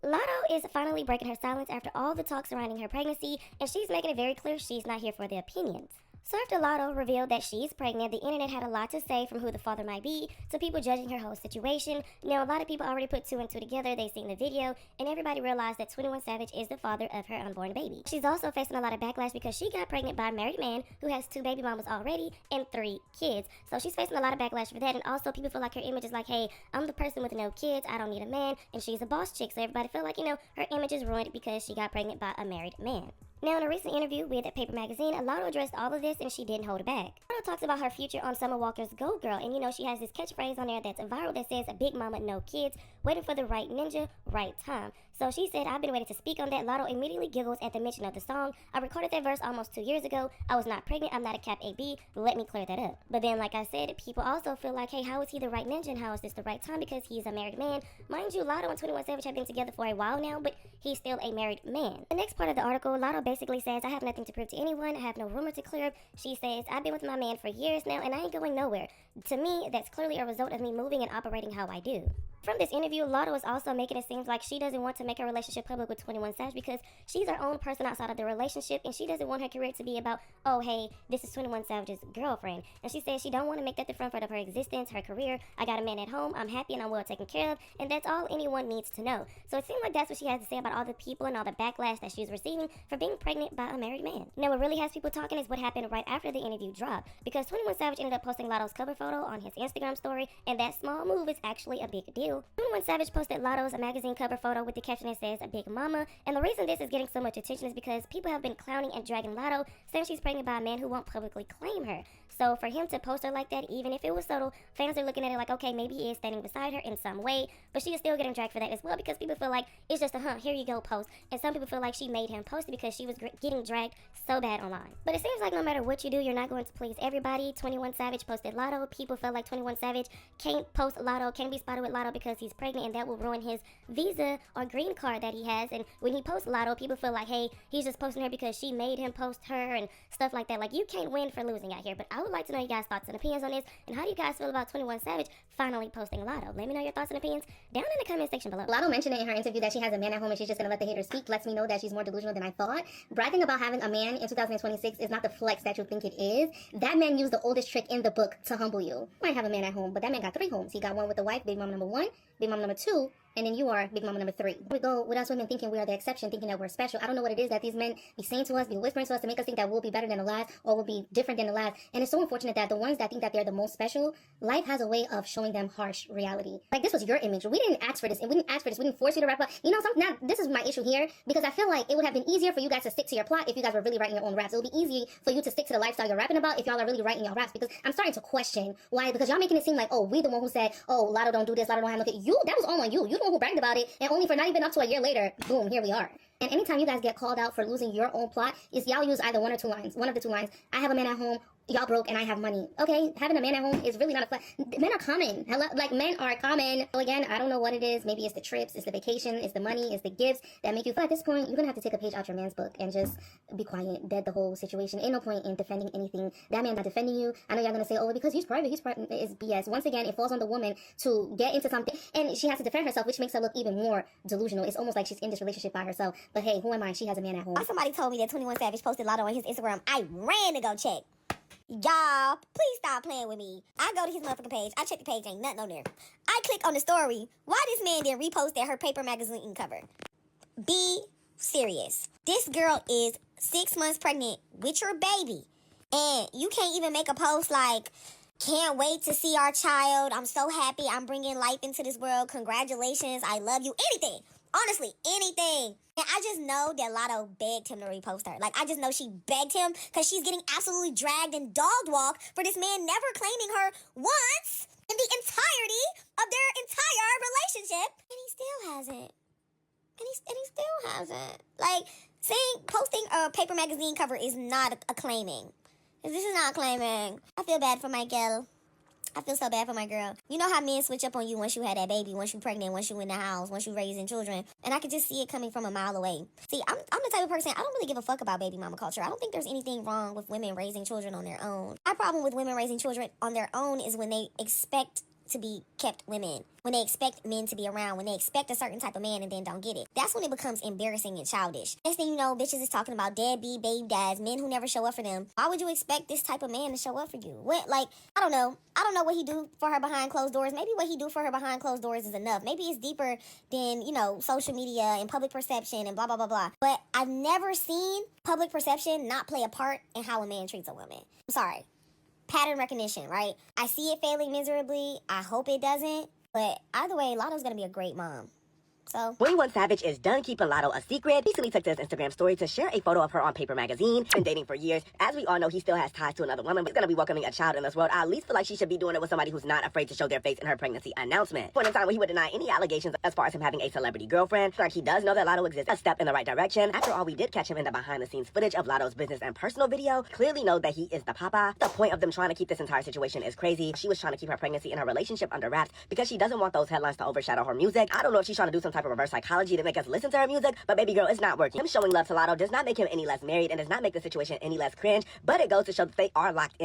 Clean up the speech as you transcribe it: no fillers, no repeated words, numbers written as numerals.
Latto is finally breaking her silence after all the talk surrounding her pregnancy, and she's making it very clear she's not here for the opinions. So after Latto revealed that she's pregnant, the internet had a lot to say from who the father might be to people judging her whole situation. Now, a lot of people already put two and two together, they seen the video, and everybody realized that 21 Savage is the father of her unborn baby. She's also facing a lot of backlash because she got pregnant by a married man who has 2 baby mamas already and 3 kids. So she's facing a lot of backlash for that, and also people feel like her image is like, hey, I'm the person with no kids, I don't need a man, and she's a boss chick, so everybody feel like, her image is ruined because she got pregnant by a married man. Now, in a recent interview with Paper Magazine, Latto addressed all of this and she didn't hold it back. Latto talks about her future on Summer Walker's Go Girl, and she has this catchphrase on there that's viral that says, "Big mama, no kids, waiting for the right ninja, right time." So she said, "I've been waiting to speak on that." Latto immediately giggles at the mention of the song. "I recorded that verse almost 2 years ago. I was not pregnant, I'm not a Cap AB, let me clear that up." But then, like I said, people also feel like, hey, how is he the right ninja and how is this the right time because he's a married man? Mind you, Latto and 21 Savage have been together for a while now, but he's still a married man. The next part of the article, Latto basically says, "I have nothing to prove to anyone. I have no rumor to clear up." She says, "I've been with my man for years now and I ain't going nowhere. To me, that's clearly a result of me moving and operating how I do." From this interview, Latto is also making it seem like she doesn't want to make her relationship public with 21 Savage because she's her own person outside of the relationship and she doesn't want her career to be about, oh, hey, this is 21 Savage's girlfriend. And she says she don't want to make that the front of her existence, her career. "I got a man at home, I'm happy and I'm well taken care of, and that's all anyone needs to know." So it seems like that's what she has to say about all the people and all the backlash that she's receiving for being pregnant by a married man. Now, what really has people talking is what happened right after the interview dropped, because 21 Savage ended up posting Latto's cover photo on his Instagram story, and that small move is actually a big deal. 21 Savage posted Latto's magazine cover photo with the caption that says, "Big Mama," and the reason this is getting so much attention is because people have been clowning and dragging Latto, saying she's pregnant by a man who won't publicly claim her. So for him to post her like that, even if it was subtle, fans are looking at it like, okay, maybe he is standing beside her in some way, but she is still getting dragged for that as well because people feel like it's just a here you go post, and some people feel like she made him post it because she was getting dragged so bad online. But it seems like no matter what you do, you're not going to please everybody. 21 Savage posted Latto. People felt like 21 Savage can't post Latto, can't be spotted with Latto because he's pregnant, and that will ruin his visa or green card that he has. And when he posts Latto, people feel like, hey, he's just posting her because she made him post her and stuff like that. Like, you can't win for losing out here. But I would like to know you guys' thoughts and opinions on this, and how do you guys feel about 21 Savage finally posting Latto? Let me know your thoughts and opinions down in the comment section below. Latto mentioned it in her interview that she has a man at home and she's just gonna let the haters speak. Lets me know that she's more delusional than I thought. Bragging about having a man in 2026 is not the flex that you think it is. That man used the oldest trick in the book to humble you. Might have a man at home, but that man got 3 homes. He got one with the wife, big mom number 1, big mom number 2, and then you are big mama number 3. We go with us women thinking we are the exception, thinking that we're special. I don't know what it is that these men be saying to us, be whispering to us to make us think that we'll be better than the last or we'll be different than the last. And it's so unfortunate that the ones that think that they're the most special, life has a way of showing them harsh reality. Like, this was your image. We didn't ask for this, and we didn't ask for this. We didn't force you to wrap up. Now this is my issue here, because I feel like it would have been easier for you guys to stick to your plot if you guys were really writing your own raps. It would be easy for you to stick to the lifestyle you're rapping about if y'all are really writing your raps, because I'm starting to question why, because y'all making it seem like, oh, we the one who said, oh, Latto don't do this, Latto don't have no kid. That was all on you. You the one who bragged about it. And only for not even up to a year later, boom, here we are. And anytime you guys get called out for losing your own plot, is y'all use either one of the two lines. "I have a man at home, y'all broke, and I have money." Okay, having a man at home is really not a flex. Men are common. Hello, like, men are common. So again, I don't know what it is. Maybe it's the trips, it's the vacation, it's the money, it's the gifts that make you feel at this point, you're gonna have to take a page out your man's book and just be quiet, dead the whole situation. Ain't no point in defending anything. That man not defending you. I know y'all gonna say, oh, because he's private, is BS. Once again, it falls on the woman to get into something, and she has to defend herself, which makes her look even more delusional. It's almost like she's in this relationship by herself. But hey, who am I? She has a man at home. Somebody told me that 21 Savage posted Latto on his Instagram. I ran to go check. Y'all, please stop playing with me. I go to his motherfucking page. I check the page, ain't nothing on there. I click on the story. Why this man didn't repost that her Paper Magazine cover? Be serious. This girl is 6 months pregnant with your baby, and you can't even make a post like, "Can't wait to see our child. I'm so happy I'm bringing life into this world. Congratulations. I love you." Anything. Honestly, anything. And I just know that Latto begged him to repost her. Like, I just know she begged him because she's getting absolutely dragged and dog-walked for this man never claiming her once in the entirety of their entire relationship. And he still hasn't. And he still hasn't. Like, posting a Paper Magazine cover is not a claiming. This is not claiming. I feel bad for my girl. I feel so bad for my girl. You know how men switch up on you once you had that baby, once you pregnant, once you in the house, once you raising children. And I could just see it coming from a mile away. See, I'm the type of person, I don't really give a fuck about baby mama culture. I don't think there's anything wrong with women raising children on their own. My problem with women raising children on their own is when they expect to be kept women, when they expect men to be around, when they expect a certain type of man and then don't get it. That's when it becomes embarrassing and childish. Next thing you know, bitches is talking about deadbeat baby dads, men who never show up for them. Why would you expect this type of man to show up for you? What, like, I don't know what he do for her behind closed doors. Maybe what he do for her behind closed doors is enough. Maybe it's deeper than, you know, social media and public perception and blah, blah, blah, blah. But I've never seen public perception not play a part in how a man treats a woman. I'm sorry. Pattern recognition, right? I see it failing miserably. I hope it doesn't. But either way, Latto's gonna be a great mom. So 21 Savage is done keeping Latto a secret. Recently took to his Instagram story to share a photo of her on Paper Magazine. Been dating for years. As we all know, he still has ties to another woman, but he's gonna be welcoming a child in this world. I at least feel like she should be doing it with somebody who's not afraid to show their face in her pregnancy announcement. Point in time when he would deny any allegations as far as him having a celebrity girlfriend. Like he does know that Latto exists, a step in the right direction. After all, we did catch him in the behind-the-scenes footage of Latto's business and personal video. Clearly know that he is the papa. The point of them trying to keep this entire situation is crazy. She was trying to keep her pregnancy and her relationship under wraps because she doesn't want those headlines to overshadow her music. I don't know if she's trying to do some type of reverse psychology to make us listen to her music, but baby girl, it's not working. Him showing love to Latto does not make him any less married and does not make the situation any less cringe, but it goes to show that they are locked in.